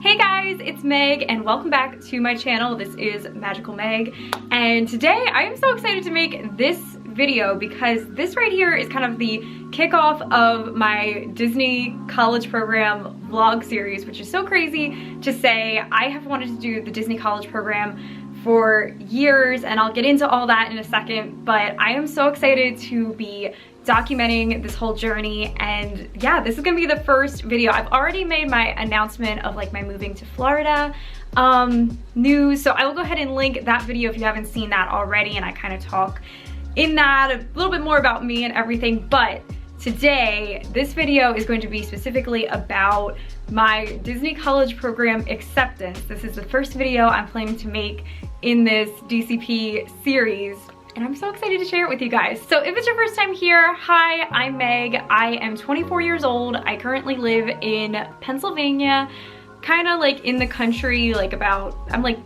Hey guys, it's Meg and welcome back to my channel. This is Magical Meg, and today I am so excited to make this video because this right here is kind of the kickoff of my Disney college program vlog series, which is so crazy to say. I have wanted to do the Disney college program for years, and I'll get into all that in a second, but I am so excited to be documenting this whole journey. And yeah, this is gonna be the first video. I've already made my announcement of like my moving to Florida news, so I will go ahead and link that video if you haven't seen that already, and I kind of talk in that a little bit more about me and everything. But today this video is going to be specifically about my Disney college program acceptance. This is the first video I'm planning to make in this DCP series, and I'm so excited to share it with you guys. So if it's your first time here, hi, I'm Meg. I am 24 years old. I currently live in Pennsylvania, kind of like in the country, like I'm like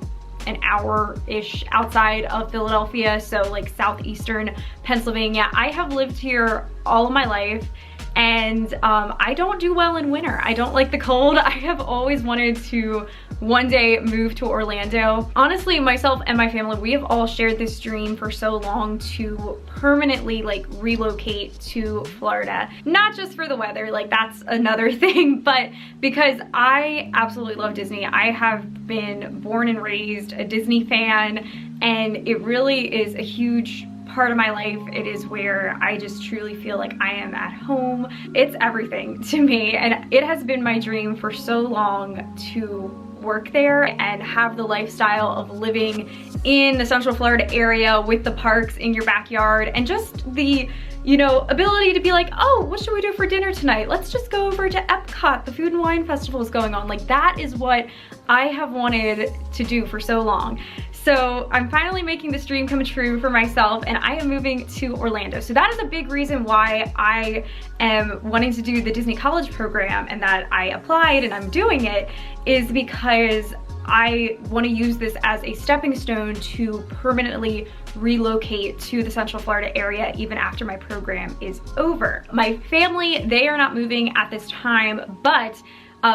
an hour-ish outside of Philadelphia, so like southeastern Pennsylvania. I have lived here all of my life, and I don't do well in winter. I don't like the cold. I have always wanted to one day move to Orlando. Honestly, myself and my family, we have all shared this dream for so long to permanently like relocate to Florida. Not just for the weather, like that's another thing, but because I absolutely love Disney. I have been born and raised a Disney fan, and it really is a huge part of my life. It is where I just truly feel like I am at home. It's everything to me, and it has been my dream for so long to work there and have the lifestyle of living in the Central Florida area with the parks in your backyard, and just the, you know, ability to be like, oh, what should we do for dinner tonight? Let's just go over to Epcot. The Food and Wine Festival is going on. Like, that is what I have wanted to do for so long. So I'm finally making this dream come true for myself, and I am moving to Orlando. So that is a big reason why I am wanting to do the Disney college program, and that I applied and I'm doing it, is because I want to use this as a stepping stone to permanently relocate to the Central Florida area even after my program is over. My family, they are not moving at this time, but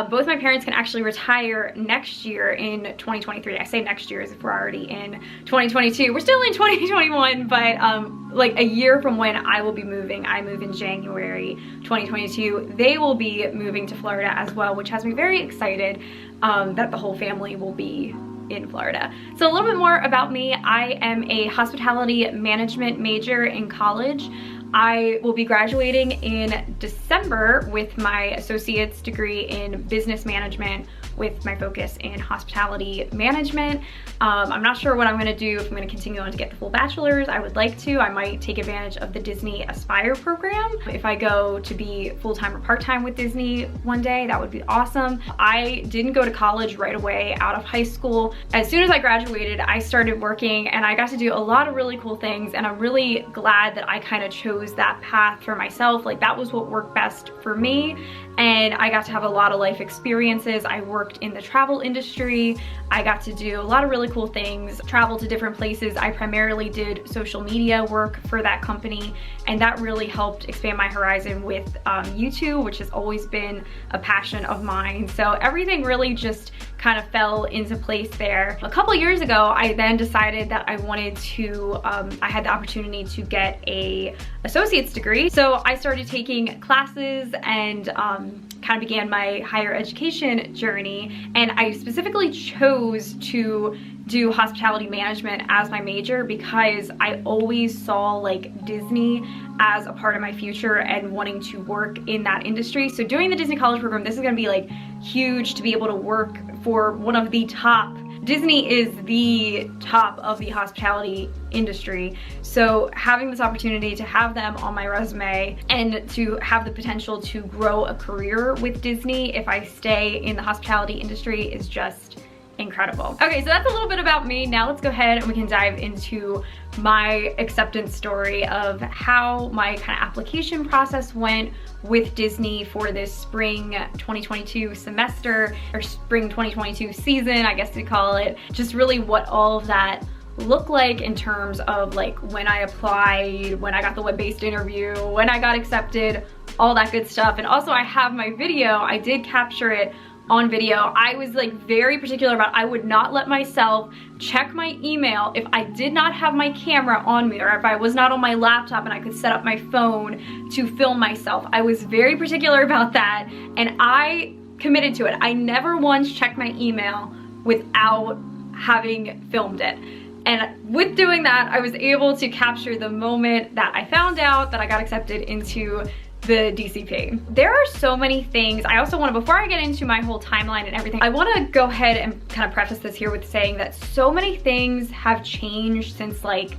both my parents can actually retire next year in 2023. I say next year as if we're already in 2022. We're still in 2021, but like a year from when I will be moving, I move in January 2022, they will be moving to Florida as well, which has me very excited that the whole family will be in Florida. So a little bit more about me. I am a hospitality management major in college. I will be graduating in December with my associate's degree in business management with my focus in hospitality management. I'm not sure what I'm gonna do, if I'm gonna continue on to get the full bachelor's. I would like to. I might take advantage of the Disney Aspire program. If I go to be full-time or part-time with Disney one day, that would be awesome. I didn't go to college right away out of high school. As soon as I graduated, I started working, and I got to do a lot of really cool things, and I'm really glad that I kind of chose that path for myself. Like, that was what worked best for me, and I got to have a lot of life experiences. I worked in the travel industry. I got to do a lot of really cool things, travel to different places. I primarily did social media work for that company, and that really helped expand my horizon with YouTube, which has always been a passion of mine. So everything really just kind of fell into place there. A couple years ago, I then decided that I wanted to, I had the opportunity to get a associate's degree. So I started taking classes and kind of began my higher education journey, and I specifically chose to do hospitality management as my major because I always saw like Disney as a part of my future and wanting to work in that industry. So doing the Disney college program, this is gonna be like huge to be able to work for one of the top, Disney is the top of the hospitality industry. So having this opportunity to have them on my resume and to have the potential to grow a career with Disney if I stay in the hospitality industry is just incredible. Okay, so that's a little bit about me. Now let's go ahead and we can dive into my acceptance story of how my kind of application process went with Disney for this spring 2022 semester, or spring 2022 season, I guess we call it. Just really what all of that looked like in terms of like when I applied, when I got the web-based interview, when I got accepted, all that good stuff. And also I have my video, I did capture it on video. I was like very particular about, I would not let myself check my email if I did not have my camera on me, or if I was not on my laptop and I could set up my phone to film myself. I was very particular about that, and I committed to it. I never once checked my email without having filmed it. And with doing that, I was able to capture the moment that I found out that I got accepted into the DCP. There are so many things. I also want to, before I get into my whole timeline and everything, I want to go ahead and kind of preface this here with saying that so many things have changed since like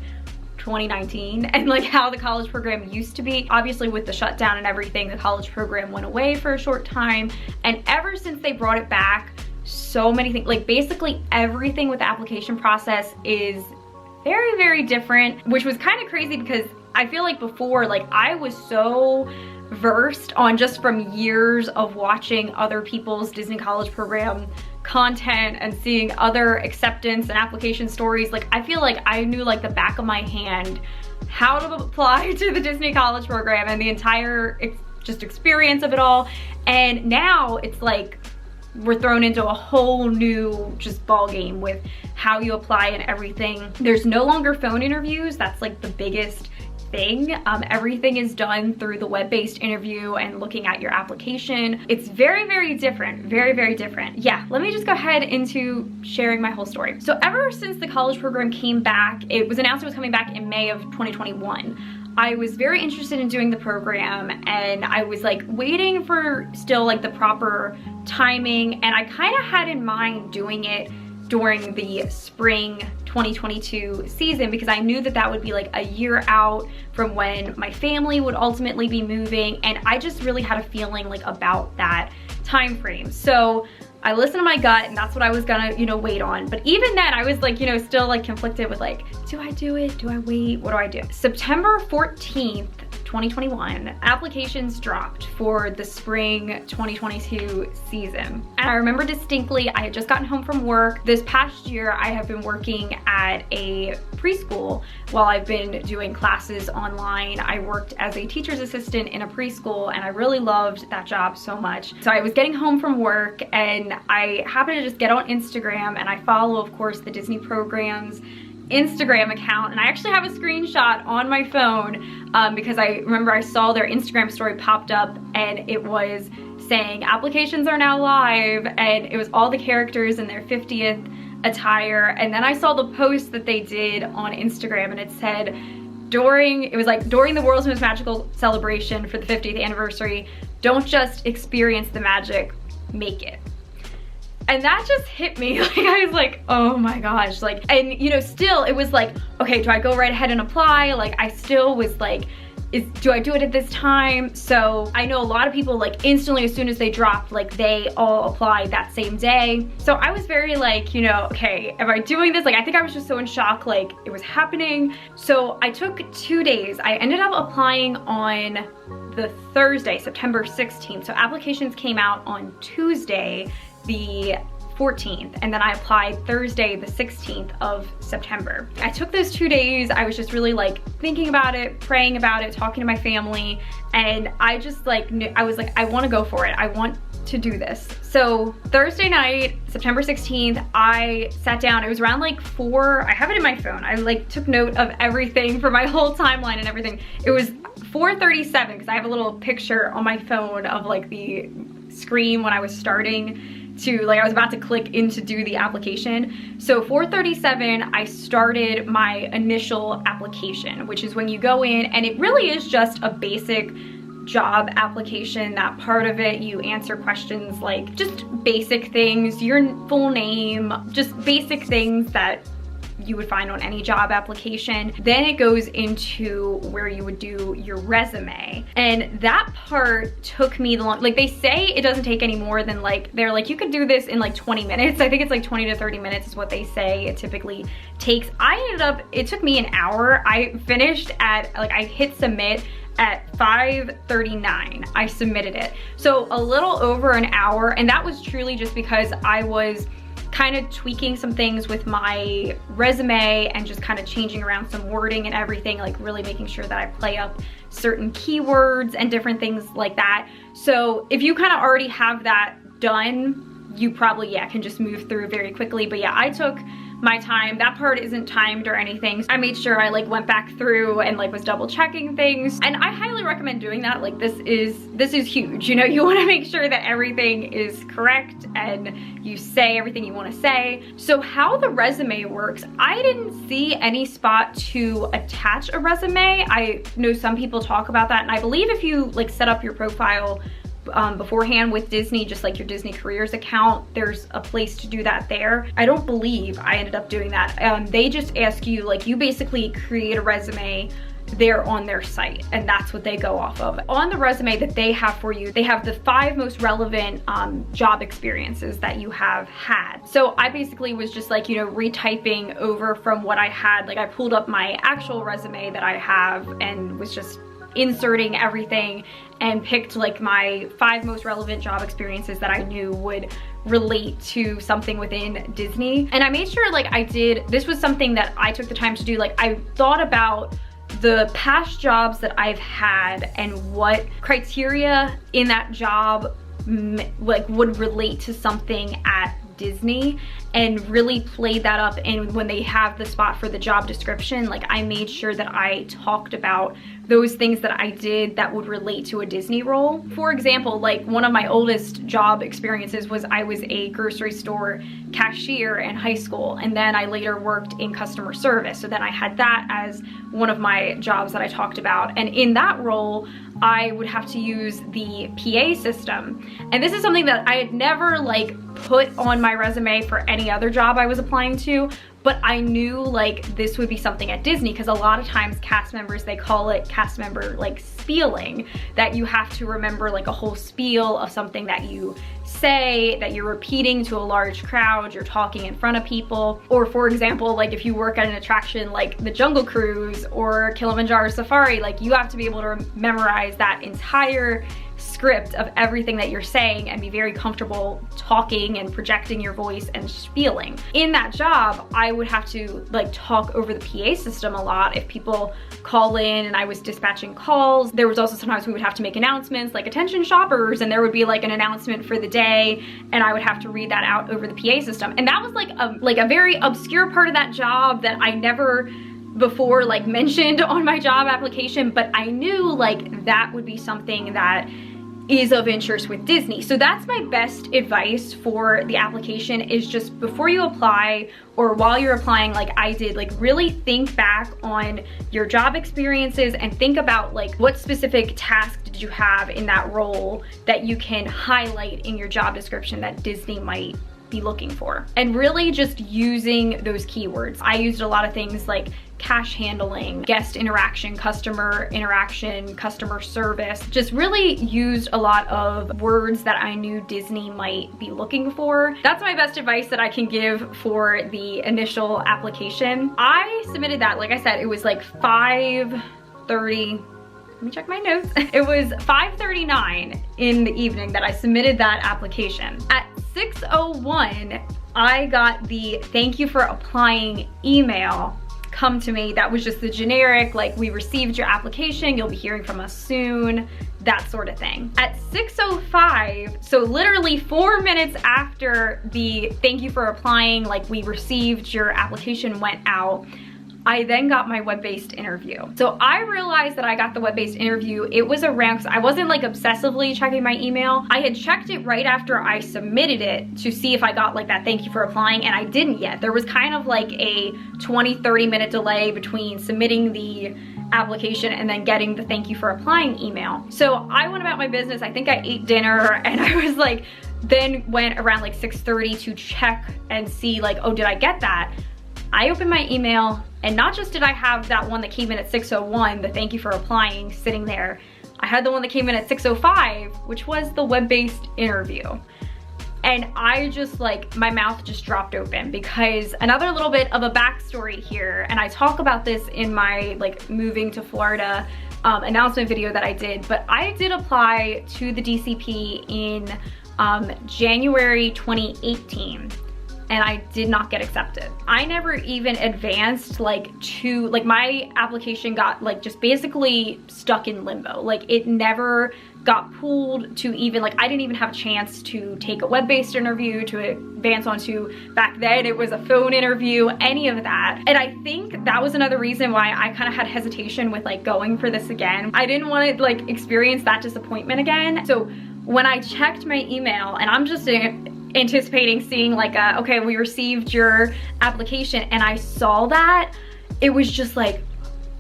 2019 and like how the college program used to be. Obviously with the shutdown and everything, the college program went away for a short time, and ever since they brought it back, so many things, like basically everything with the application process is very, very different, which was kind of crazy because I feel like before, like I was so versed on, just from years of watching other people's Disney college program content and seeing other acceptance and application stories. Like I feel like I knew like the back of my hand how to apply to the Disney college program and the entire just experience of it all. And now it's like we're thrown into a whole new just ball game with how you apply and everything. There's no longer phone interviews. That's like the biggest thing. Everything is done through the web-based interview and looking at your application. It's very, very different. Very, very different. Yeah, let me just go ahead into sharing my whole story. So ever since the college program came back, it was announced it was coming back in May of 2021. I was very interested in doing the program, and I was like waiting for still like the proper timing, and I kind of had in mind doing it during the spring 2022 season because I knew that that would be like a year out from when my family would ultimately be moving, and I just really had a feeling like about that time frame. So I listened to my gut, and that's what I was gonna, you know, wait on. But even then I was like, you know, still like conflicted with like, do I do it? Do I wait? What do I do? September 14th, 2021, applications dropped for the spring 2022 season. And I remember distinctly, I had just gotten home from work. This past year, I have been working at a preschool while I've been doing classes online. I worked as a teacher's assistant in a preschool, and I really loved that job so much. So I was getting home from work, and I happened to just get on Instagram, and I follow, of course, the Disney Programs Instagram account, and I actually have a screenshot on my phone because I remember I saw their Instagram story popped up, and it was saying applications are now live, and it was all the characters in their 50th attire. And then I saw the post that they did on Instagram, and it said it was like during the world's most magical celebration for the 50th anniversary, don't just experience the magic, make it. And that just hit me. Like I was like, oh my gosh, like, and you know, still it was like, okay, do I go right ahead and apply? Like I still was like, do I do it at this time? So I know a lot of people like instantly as soon as they dropped, like they all applied that same day. So I was very like, you know, okay, am I doing this? Like I think I was just so in shock, like it was happening. So I took 2 days. I ended up applying on the Thursday, September 16th. So applications came out on Tuesday, the 14th, and then I applied Thursday the 16th of September. I took those 2 days. I was just really like thinking about it, praying about it, talking to my family, and I just like I was like, I want to go for it. I want to do this. So Thursday night, September 16th, I sat down. It was around like 4, I have it in my phone. I like took note of everything for my whole timeline and everything. It was 4:37 because I have a little picture on my phone of like the screen when I was starting to, like I was about to click in to do the application. So 4:37, I started my initial application, which is when you go in, and it really is just a basic job application. That part of it, you answer questions like just basic things, your full name, just basic things that you would find on any job application. Then it goes into where you would do your resume, and that part took me the long, like they say it doesn't take any more than like, they're like you could do this in like 20 minutes. I think it's like 20 to 30 minutes is what they say it typically takes. It took me an hour. I finished at like, I hit submit at 5:39. I submitted it. So a little over an hour, and that was truly just because I was kind of tweaking some things with my resume and just kind of changing around some wording and everything, like really making sure that I play up certain keywords and different things like that. So if you kind of already have that done, you probably, yeah, can just move through very quickly. But yeah, I took my time. That part isn't timed or anything. I made sure I like went back through and like was double checking things. And I highly recommend doing that. Like this is huge. You know, you want to make sure that everything is correct and you say everything you want to say. So how the resume works, I didn't see any spot to attach a resume. I know some people talk about that, and I believe if you like set up your profile beforehand with Disney, just like your Disney Careers account, there's a place to do that there. I don't believe I ended up doing that. They just ask you, like, you basically create a resume there on their site, and that's what they go off of. On the resume that they have for you, they have the 5 most relevant job experiences that you have had. So I basically was just like, you know, retyping over from what I had. Like I pulled up my actual resume that I have and was just inserting everything and picked like my 5 most relevant job experiences that I knew would relate to something within Disney. And I made sure like this was something that I took the time to do. Like I thought about the past jobs that I've had and what criteria in that job like would relate to something at Disney, and really played that up. And when they have the spot for the job description, like I made sure that I talked about those things that I did that would relate to a Disney role. For example, like one of my oldest job experiences was I was a grocery store cashier in high school, and then I later worked in customer service. So then I had that as one of my jobs that I talked about. And in that role, I would have to use the PA system. And this is something that I had never like put on my resume for any other job I was applying to, but I knew like this would be something at Disney, because a lot of times cast members, they call it cast member like spieling, that you have to remember like a whole spiel of something that you say, that you're repeating to a large crowd, you're talking in front of people. Or for example, like if you work at an attraction like the Jungle Cruise or Kilimanjaro Safari, like you have to be able to memorize that entire script of everything that you're saying and be very comfortable talking and projecting your voice and spieling. In that job, I would have to like talk over the PA system a lot. If people call in and I was dispatching calls, there was also sometimes we would have to make announcements like attention shoppers, and there would be like an announcement for the day, and I would have to read that out over the PA system. And that was like a very obscure part of that job that I never before like mentioned on my job application, but I knew like that would be something that is of interest with Disney. So that's my best advice for the application, is just before you apply or while you're applying, like I did, like really think back on your job experiences and think about like what specific task did you have in that role that you can highlight in your job description that Disney might be looking for, and really just using those keywords. I used a lot of things like cash handling, guest interaction, customer service, just really used a lot of words that I knew Disney might be looking for. That's my best advice that I can give for the initial application. I submitted that, like I said, it was like 5:30. Let me check my notes. It was 5:39 in the evening that I submitted that application. At 6:01, I got the thank you for applying email come to me. That was just the generic, like, we received your application, you'll be hearing from us soon, that sort of thing. At 6:05, so literally 4 minutes after the thank you for applying, like we received your application went out, I then got my web-based interview. So I realized that I got the web-based interview. It was around, because I wasn't like obsessively checking my email. I had checked it right after I submitted it to see if I got like that thank you for applying, and I didn't yet. There was kind of like a 20-30 minute delay between submitting the application and then getting the thank you for applying email. So I went about my business. I think I ate dinner, and I was like, then went around like 6:30 to check and see like, oh, did I get that? I opened my email, and not just did I have that one that came in at 6:01, the thank you for applying, sitting there, I had the one that came in at 6:05, which was the web-based interview. And I just like, my mouth just dropped open, because another little bit of a backstory here, and I talk about this in my like moving to Florida announcement video that I did, but I did apply to the DCP in January 2018. and I did not get accepted. I never even advanced my application got just basically stuck in limbo. Like it never got pulled to even, I didn't even have a chance to take a web-based interview to advance onto, back then it was a phone interview, any of that. And I think that was another reason why I kind of had hesitation with going for this again. I didn't want to experience that disappointment again. So when I checked my email, and I'm just anticipating seeing okay, we received your application, and I saw that, it was just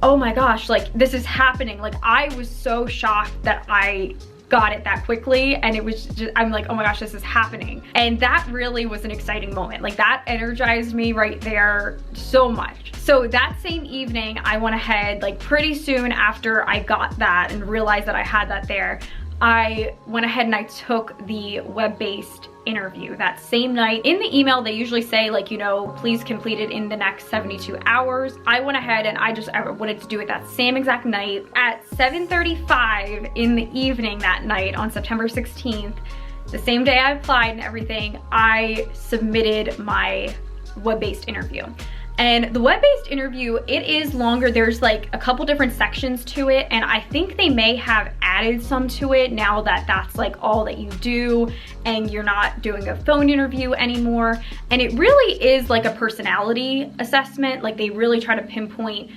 oh my gosh, this is happening. I was so shocked that I got it that quickly, and it was just, I'm oh my gosh, this is happening. And that really was an exciting moment. That energized me right there so much. So that same evening, I went ahead, pretty soon after I got that and realized that I had that there, I went ahead and I took the web-based interview that same night. In the email, they usually say please complete it in the next 72 hours. I went ahead and I wanted to do it that same exact night. At 7:35 in the evening that night on September 16th, the same day I applied and everything, I submitted my web-based interview. And the web-based interview, it is longer. There's a couple different sections to it, and I think they may have added some to it now that that's all that you do and you're not doing a phone interview anymore. And it really is a personality assessment. They really try to pinpoint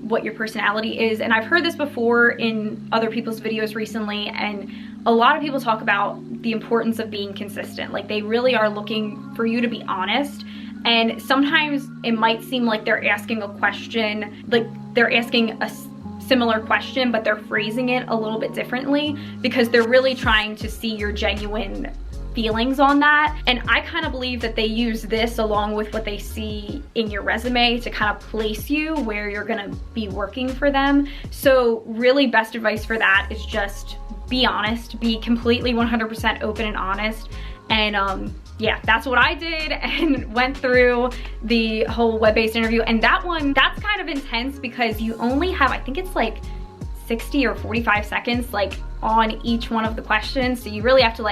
what your personality is. And I've heard this before in other people's videos recently, and a lot of people talk about the importance of being consistent. They really are looking for you to be honest. And sometimes it might seem like they're asking a question, they're asking a similar question, but they're phrasing it a little bit differently because they're really trying to see your genuine feelings on that. And I kind of believe that they use this along with what they see in your resume to kind of place you where you're gonna be working for them. So really best advice for that is just be honest, be completely 100% open and honest. And yeah, that's what I did and went through the whole web-based interview. And that's kind of intense because you only have, I think it's 60 or 45 seconds on each one of the questions. So you really have to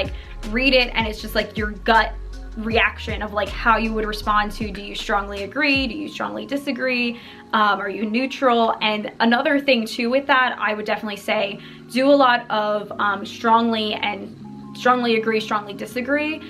read it, and it's just your gut reaction of how you would respond to, do you strongly agree, do you strongly disagree, are you neutral? And another thing too with that, I would definitely say do a lot of strongly agree, strongly disagree,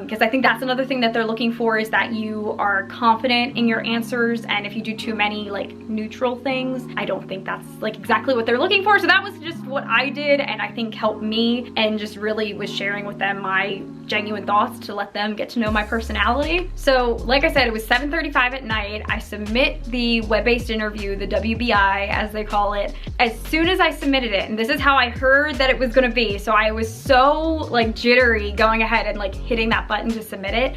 because I think that's another thing that they're looking for, is that you are confident in your answers. And if you do too many neutral things, I don't think that's exactly what they're looking for. So that was just what I did, and I think helped me, and just really was sharing with them my genuine thoughts to let them get to know my personality. So like I said, it was 7:35 at night. I submit the web-based interview, the WBI as they call it, as soon as I submitted it. And this is how I heard that it was gonna be. So I was so jittery going ahead and hitting that button to submit it.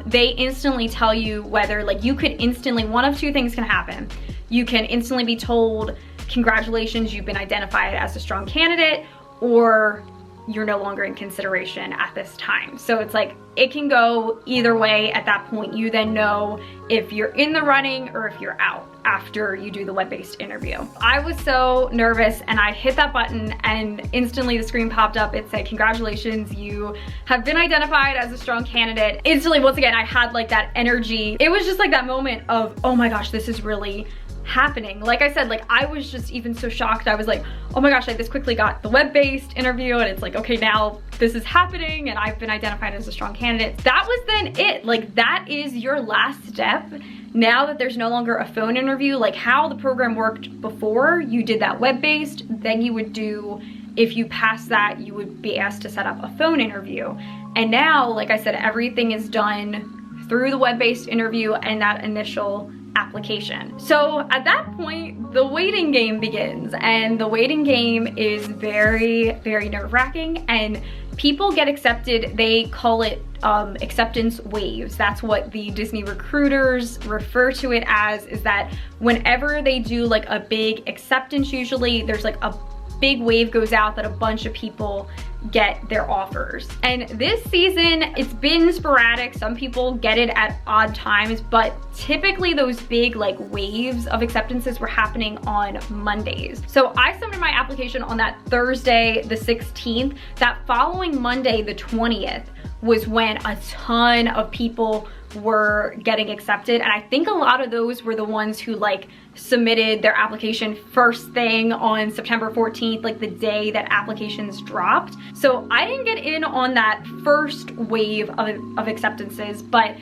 They instantly tell you whether you could instantly, one of two things can happen. You can instantly be told, congratulations, you've been identified as a strong candidate, or you're no longer in consideration at this time. So it's it can go either way at that point. You then know if you're in the running or if you're out after you do the web-based interview. I was so nervous, and I hit that button and instantly the screen popped up. It said, congratulations, you have been identified as a strong candidate. Instantly, once again, I had that energy. It was just that moment of, oh my gosh, this is really happening. Like I said, I was just even so shocked. I was oh my gosh, I this quickly got the web-based interview, and it's okay, now this is happening and I've been identified as a strong candidate. That was then it. That is your last step. Now that there's no longer a phone interview, how the program worked before, you did that web-based, then you would do, if you passed that, you would be asked to set up a phone interview. And now, like I said, everything is done through the web-based interview and that initial application. So at that point, the waiting game begins, and the waiting game is very, very nerve-wracking, and people get accepted. They call it acceptance waves. That's what the Disney recruiters refer to it as, is that whenever they do a big acceptance, usually there's a big wave goes out that a bunch of people get their offers. And this season, it's been sporadic. Some people get it at odd times, but typically those big waves of acceptances were happening on Mondays. So I submitted my application on that Thursday, the 16th. That following Monday, the 20th, was when a ton of people were getting accepted, and I think a lot of those were the ones who like submitted their application first thing on September 14th, like the day that applications dropped. So I didn't get in on that first wave of acceptances, but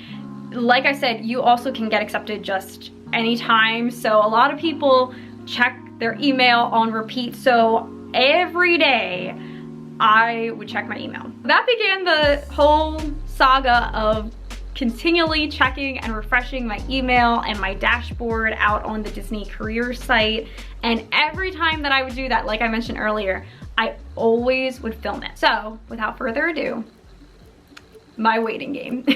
like I said, you also can get accepted just anytime. So a lot of people check their email on repeat, so every day I would check my email. That began the whole saga of continually checking and refreshing my email and my dashboard out on the Disney careers site. And every time that I would do that, like I mentioned earlier, I always would film it. So without further ado, my waiting game.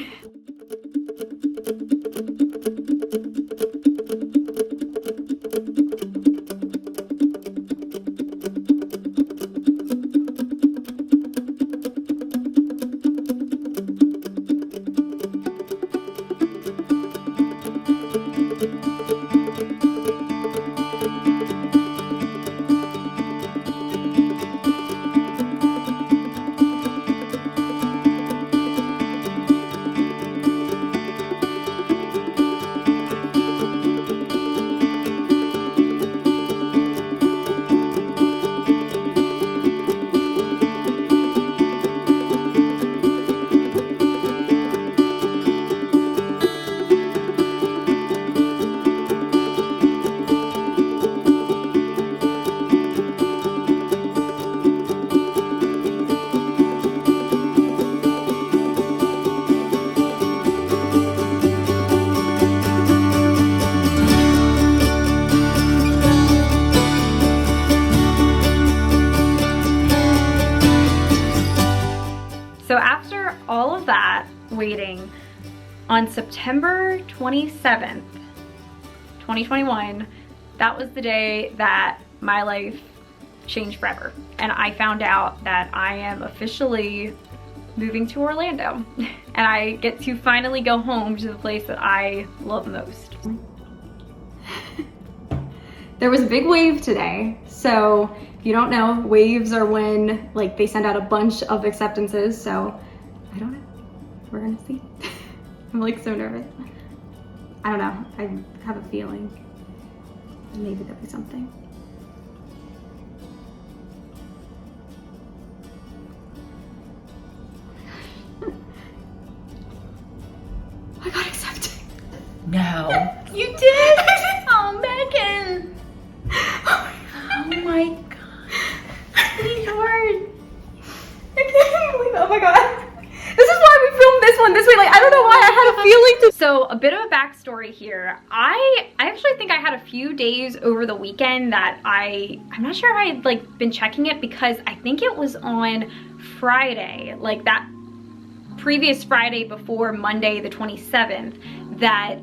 So after all of that waiting, on September 27th, 2021, that was the day that my life changed forever. And I found out that I am officially moving to Orlando. And I get to finally go home to the place that I love most. There was a big wave today. So if you don't know, waves are when like they send out a bunch of acceptances. So I don't know, we're gonna see. I'm like so nervous. I don't know, I have a feeling maybe there'll be something. I got accepted. No. You did? Oh, Megan. Oh my God. Sweetheart. I can't believe it. Oh my God. This is why we filmed this one this way. Like, I don't know why I had a feeling to. So a bit of a backstory here. I actually think I had a few days over the weekend that I'm not sure if I had like been checking it, because I think it was on Friday, like that previous Friday before Monday the 27th, that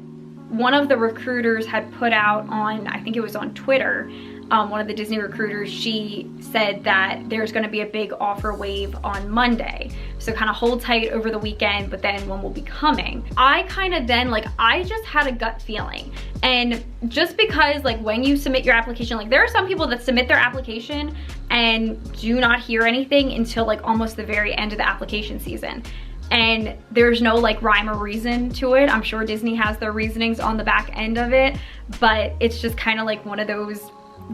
one of the recruiters had put out on, I think it was on Twitter, one of the Disney recruiters, she said that there's gonna be a big offer wave on Monday. So kind of hold tight over the weekend, but then one will be coming. I kind of then, like, I just had a gut feeling. And just because like when you submit your application, like there are some people that submit their application and do not hear anything until like almost the very end of the application season. And there's no like rhyme or reason to it. I'm sure Disney has their reasonings on the back end of it, but it's just kind of like one of those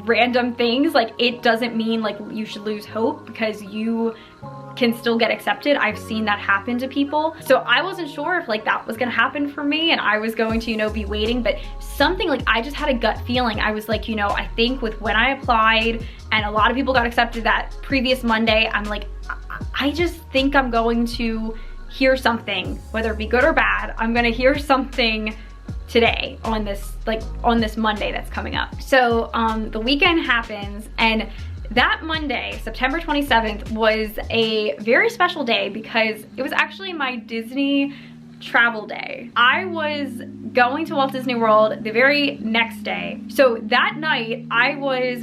random things. Like, it doesn't mean like you should lose hope, because you can still get accepted. I've seen that happen to people. So I wasn't sure if like that was gonna happen for me and I was going to, you know, be waiting, but something like, I just had a gut feeling. I was like, you know, I think with when I applied and a lot of people got accepted that previous Monday, I'm like, I just think I'm going to hear something, whether it be good or bad. I'm gonna hear something today on this, like on this Monday that's coming up. So the weekend happens, and that Monday, September 27th, was a very special day because it was actually my Disney travel day. I was going to Walt Disney World the very next day. So that night,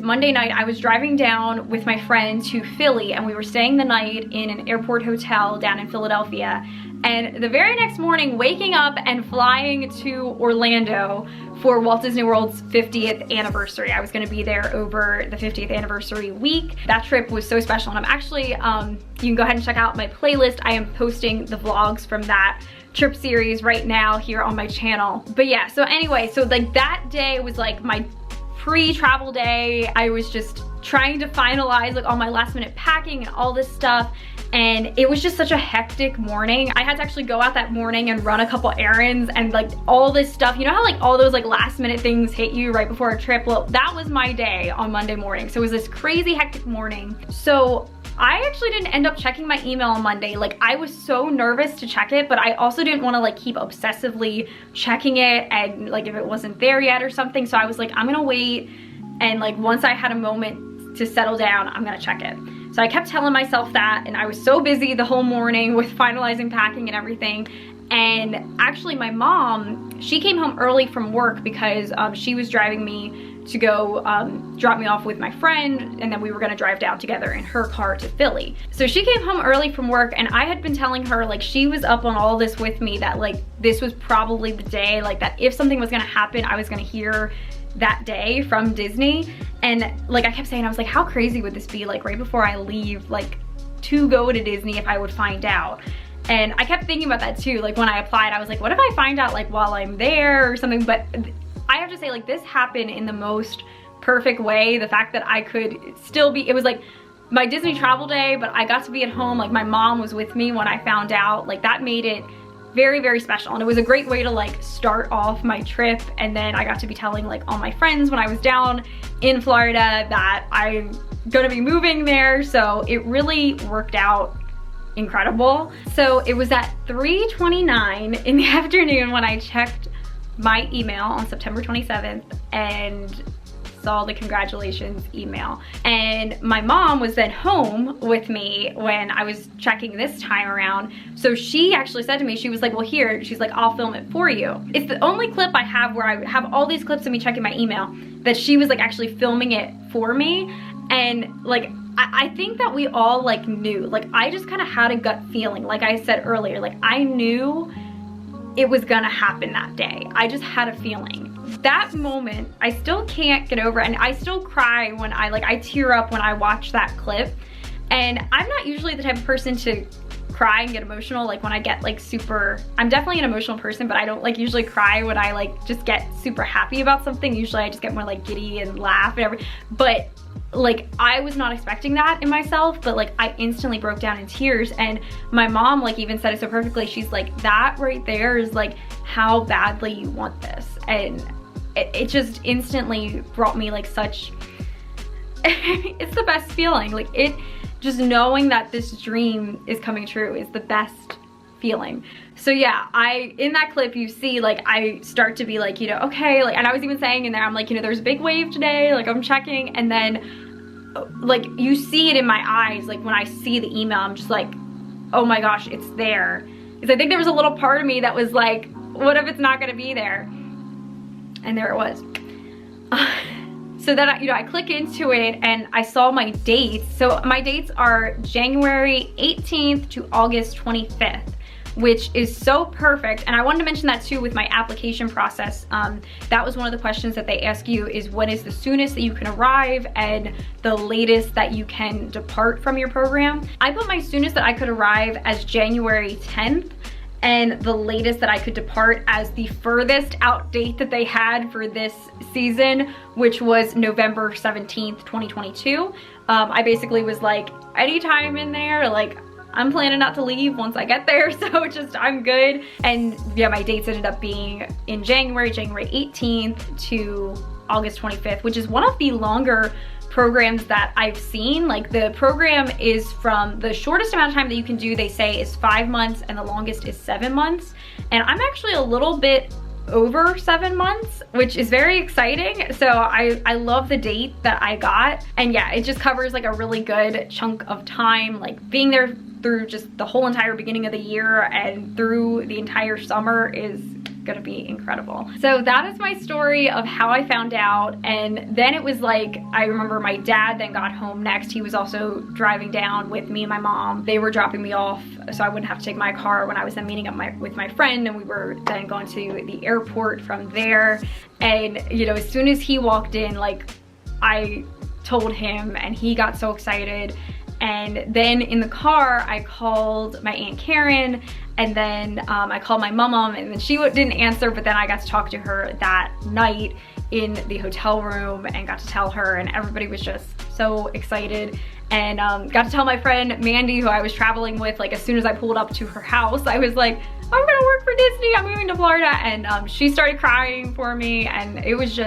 Monday night, I was driving down with my friend to Philly, and we were staying the night in an airport hotel down in Philadelphia. And the very next morning, waking up and flying to Orlando for Walt Disney World's 50th anniversary. I was gonna be there over the 50th anniversary week. That trip was so special, and I'm actually, you can go ahead and check out my playlist. I am posting the vlogs from that trip series right now here on my channel. But yeah, so anyway, so like that day was like my pre-travel day. I was just trying to finalize like all my last minute packing and all this stuff. And it was just such a hectic morning. I had to actually go out that morning and run a couple errands and like all this stuff. You know how like all those like last minute things hit you right before a trip? Well, that was my day on Monday morning. So it was this crazy hectic morning. So I actually didn't end up checking my email on Monday. Like I was so nervous to check it, but I also didn't want to like keep obsessively checking it and like if it wasn't there yet or something. So I was like, I'm gonna wait, and like once I had a moment to settle down, I'm gonna check it. So I kept telling myself that, and I was so busy the whole morning with finalizing packing and everything. And actually my mom, she came home early from work because she was driving me to go drop me off with my friend, and then we were gonna drive down together in her car to Philly. So she came home early from work, and I had been telling her, like she was up on all this with me, that like this was probably the day, like that if something was gonna happen, I was gonna hear that day from Disney. And like I kept saying, I was like, how crazy would this be like right before I leave like to go to Disney if I would find out? And I kept thinking about that too. Like when I applied, I was like, what if I find out like while I'm there or something? But I have to say, like this happened in the most perfect way. The fact that I could still be, it was like my Disney travel day, but I got to be at home. Like my mom was with me when I found out. Like that made it very, very special. And it was a great way to like start off my trip. And then I got to be telling like all my friends when I was down in Florida that I'm gonna be moving there. So it really worked out incredible. So it was at 3:29 in the afternoon when I checked my email on September 27th and saw the congratulations email. And my mom was then home with me when I was checking this time around. So she actually said to me, she was like, well here, she's like, I'll film it for you. It's the only clip I have where I have all these clips of me checking my email that she was like actually filming it for me. And like, I think that we all like knew, like I just kind of had a gut feeling. Like I said earlier, like I knew it was gonna happen that day. I just had a feeling. That moment, I still can't get over, and I still cry when I tear up when I watch that clip. And I'm not usually the type of person to cry and get emotional, like when I get like super, I'm definitely an emotional person, but I don't like usually cry when I like just get super happy about something. Usually I just get more like giddy and laugh and everything. But like I was not expecting that in myself, but like I instantly broke down in tears. And my mom like even said it so perfectly. She's like, that right there is like how badly you want this. And it just instantly brought me like such, it's the best feeling. Like it, just knowing that this dream is coming true is the best feeling. So yeah, in that clip you see like I start to be like, you know, okay, like, and I was even saying in there, I'm like, you know, there's a big wave today, like I'm checking, and then like you see it in my eyes, like when I see the email, I'm just like, oh my gosh, it's there. Because I think there was a little part of me that was like, what if it's not gonna be there? And there it was. So then I click into it and I saw my dates. So my dates are January 18th to August 25th, which is so perfect. And I wanted to mention that too with my application process. That was one of the questions that they ask you is when is the soonest that you can arrive and the latest that you can depart from your program. I put my soonest that I could arrive as January 10th. And the latest that I could depart as the furthest out date that they had for this season, which was November 17th, 2022. I basically was like, anytime in there, like I'm planning not to leave once I get there, so just I'm good. And yeah, my dates ended up being in January 18th to August 25th, which is one of the longer programs that I've seen. Like the program is from the shortest amount of time that you can do, they say is 5 months, and the longest is 7 months. And I'm actually a little bit over 7 months, which is very exciting. So I love the date that I got. And yeah, it just covers like a really good chunk of time, like being there through just the whole entire beginning of the year and through the entire summer is gonna be incredible. So that is my story of how I found out. And then it was like, I remember my dad then got home next. He was also driving down with me and my mom. They were dropping me off so I wouldn't have to take my car when I was then meeting up with my friend, and we were then going to the airport from there. And you know, as soon as he walked in, like, I told him and he got so excited. And then in the car, I called my Aunt Karen, and then I called my mom, and then she didn't answer, but then I got to talk to her that night in the hotel room and got to tell her, and everybody was just so excited. And got to tell my friend Mandy, who I was traveling with, like as soon as I pulled up to her house, I was like, I'm gonna work for Disney, I'm moving to Florida. And she started crying for me, and it was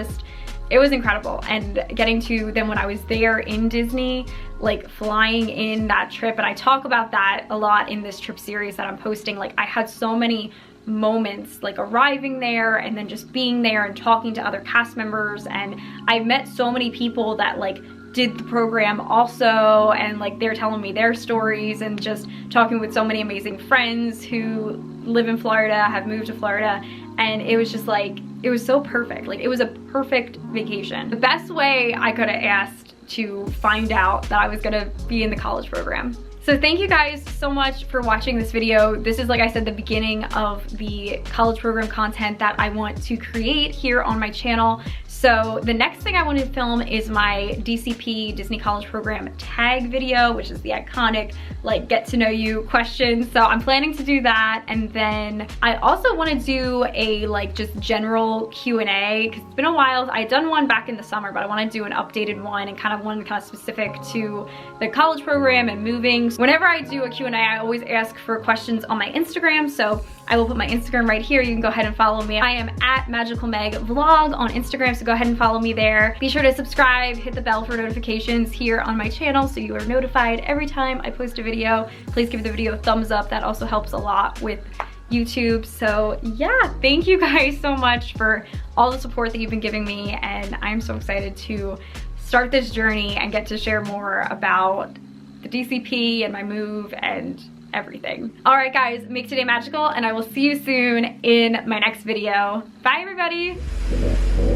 incredible. And getting to then when I was there in Disney, like flying in that trip, and I talk about that a lot in this trip series that I'm posting, like I had so many moments like arriving there and then just being there and talking to other cast members, and I met so many people that like did the program also, and like they're telling me their stories, and just talking with so many amazing friends who live in Florida, have moved to Florida, and it was just like, it was so perfect. Like it was a perfect vacation. The best way I could have asked to find out that I was gonna be in the college program. So thank you guys so much for watching this video. This is, like I said, the beginning of the college program content that I want to create here on my channel. So the next thing I want to film is my DCP, Disney College Program tag video, which is the iconic like get to know you questions. So I'm planning to do that. And then I also want to do a like just general Q&A, because it's been a while. I had done one back in the summer, but I want to do an updated one and kind of one kind of specific to the college program and moving. Whenever I do a Q&A, I always ask for questions on my Instagram. So I will put my Instagram right here. You can go ahead and follow me. I am at Magical Meg Vlog on Instagram, so go ahead and follow me there. Be sure to subscribe, hit the bell for notifications here on my channel so you are notified every time I post a video. Please give the video a thumbs up. That also helps a lot with YouTube. So yeah, thank you guys so much for all the support that you've been giving me, and I'm so excited to start this journey and get to share more about the DCP and my move and everything. All right guys, make today magical, and I will see you soon in my next video. Bye everybody.